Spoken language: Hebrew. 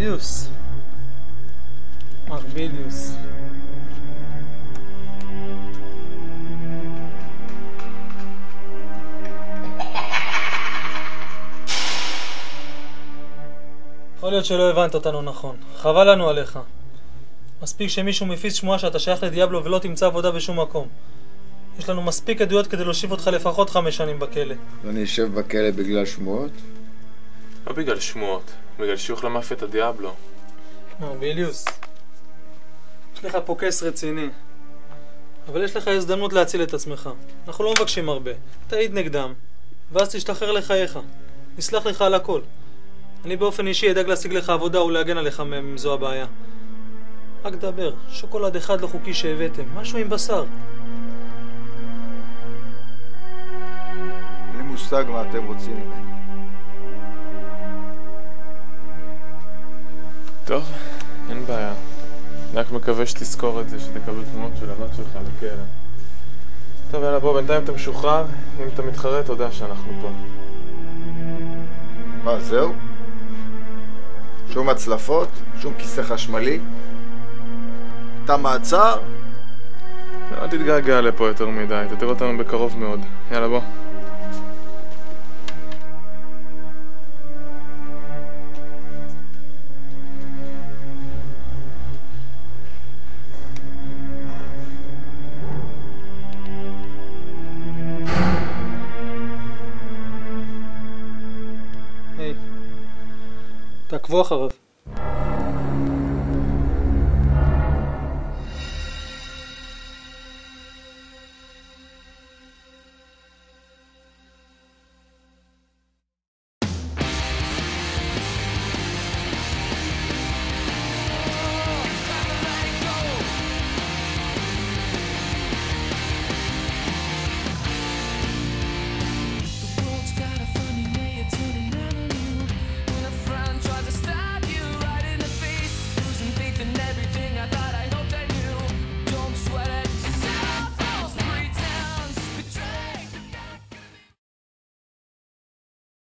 מרביליוס. מרביליוס. יכול להיות שלא הבנת אותנו נכון. חבל לנו עליך. מספיק שמישהו מפיץ שמועה שאתה שייך לדיאבלו ולא תמצא עבודה בשום מקום. יש לנו מספיק עדויות כדי להושיב אותך לפחות 5 שנים בכלא. ואני אשב בכלא בגלל שמועות? לא בגלל שמועות, בגלל שיוך למאפיית הדיאבלו. מרביליוס, יש לך פה קייס רציני, אבל יש לך הזדמנות להציל את עצמך. אנחנו לא מבקשים הרבה. תעיד נגדם, ואז תשתחרר לחייך. נסלח לך על הכל. אני באופן אישי אדאג להשיג לך עבודה ולהגן עליך אם זו הבעיה. רק דבר, שוקולד אחד לא חוקי שהבאתם, משהו עם בשר. אין לי מושג מה אתם רוצים ממני. טוב, אין בעיה. אני רק מקווה שתזכור את זה, שתקבל תמונות של הבת שלך בכלא. טוב, יאללה, בוא, בינתיים אתה משוחרר. אם אתה מתחרט, תודה שאנחנו פה. מה, זהו? שום הצלפות? שום כיסא חשמלי? אתה מעצר? לא, אל תתגעגע לפה יותר מדי, אתה תראה אותנו בקרוב מאוד. יאללה, בוא. היי, תעקבו אחריו.